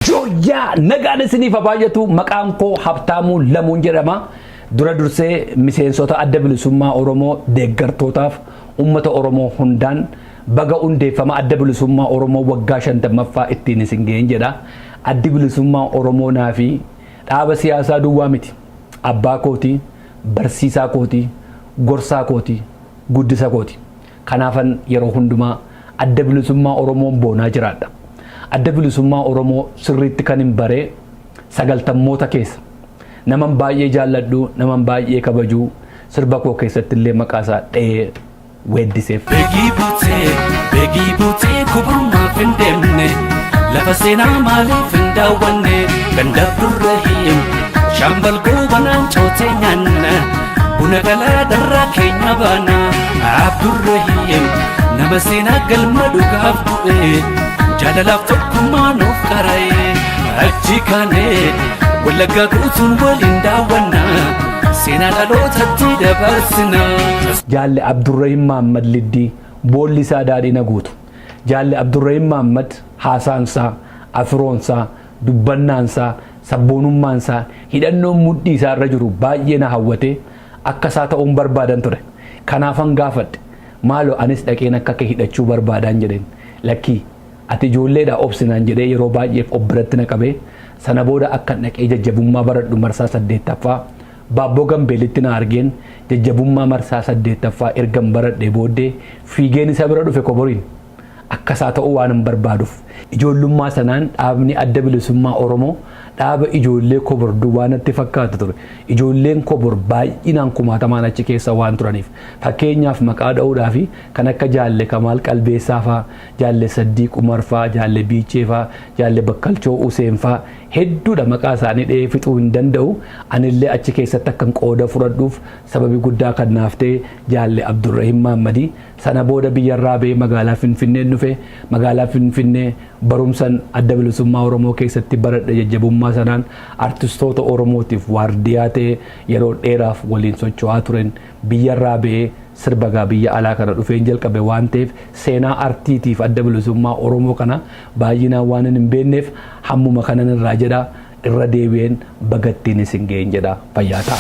Joya nagaan isiniif baay'atu maqaan koo Habtaamuu Lamuun jedhama. Dura dursee miseensota adda bilisummaa Oromoo deeggartootaaf uummata Oromoo hundaan baga hundeeffama adda bilisummaa Oromoo waggaa 50ffaa ittiin isin ga'een jedha. Addi bilisummaa Oromoo naafi dhaaba siyaasaa duwwaa miti. Abbaa kooti, barsiisaa kooti, gorsaa kooti, guddisa kooti. Kanaafan yeroo hundumaa adda bilisummaa Oromoon boonaa jiraadha. Adda bilisummaa Oromoo sirriitti kan hin baree sagaltammoota keessa naman baay'ee jaalladhu, naman baay'ee kabaju sirba koo keessatti illee maqaasaa dha'ee weeddiseef. Beegii buutee kuburmaaf hin deemne lafa seenaa maaliif hin daawwanne ganda Abdurrahiim shaambal goobanaan cootee nyaanna buna galaa darraa keenya baana Abdurrahiim nama seenaa galma dhugaaf du'e jaalalaaf tokkummaa nuuf qara'e achi kaanee wallaggaa guutuun waliin daawwanna seenaa dhalootatti dabarsina. Jaalle Abdurrahiim Mahammad Liddii boolli isaa daadhiina guutu. Jaalle Abdurrahiim Mahammad haasaansaa, afiroonsaa, dubbannaansaa, sabboonummaansaa, hidhannoon mudhii isaa irra jiru baay'ee na hawwate akka isaa ta'uun barbaadan ture. Kanaafan gaafadhe maaloo anis dhaqeen akka kee hidhachuu barbaadaan jedheen. Lakkii ati ijoolleedha obsinaan jedhee yeroo baay'ee obbiratti na qabee sana booda akka dhaqee jajjabummaa baradhu marsaa 8ffaa Baabboo Gambeelitti na argeen jajjabummaa marsaa 8ffaa ergan baradhee booddee fiigeen isa bira dhufe koboriin akka isaa ta'uu waan hin barbaaduuf ijoollummaa sanaan dhaabni adda bilisummaa Oromoo dhaaba ijoollee kobor duwwaanatti fakkaatu ture. Ijoolleen kobor baay'inaan kumaatamaan achi keessa waan turaniif fakkeenyaaf maqaa dha'uudhaa fi kan akka Jaalle Kamaal Qalbeessaa faa, Jaalle Saddiiq Umar faa, Jaalle Biichee faa, Jaalle Bakkalchoo Useen faa hedduudha maqaa isaanii dha'ee fixuu hin danda'u. Anillee achi keessatti akkan qooda fudhadhuuf sababi guddaa kan naaf ta'e Jaalle Abdurrahiim Mahammadii sana booda biyyarraa ba'ee magaalaa Finfinnee dhufe. Magaalaa Finfinnee barumsan adda bilisummaa Oromoo keessatti baradhe jajjabummaa sanaan artistoota Oromootiif waardiyaa ta'ee yeroo dheeraaf waliin socho'aa turen biyyarraa ba'ee sirba biyya alaa kana dhufeen jalqabe waan ta'eef seenaa artiitiif adda bilisummaa Oromoo kana baay'inaan waan hin beekneef hammuma kanan irraa jedha irra deebi'een bagattiin isin ga'een jedha fayyaa ta'a.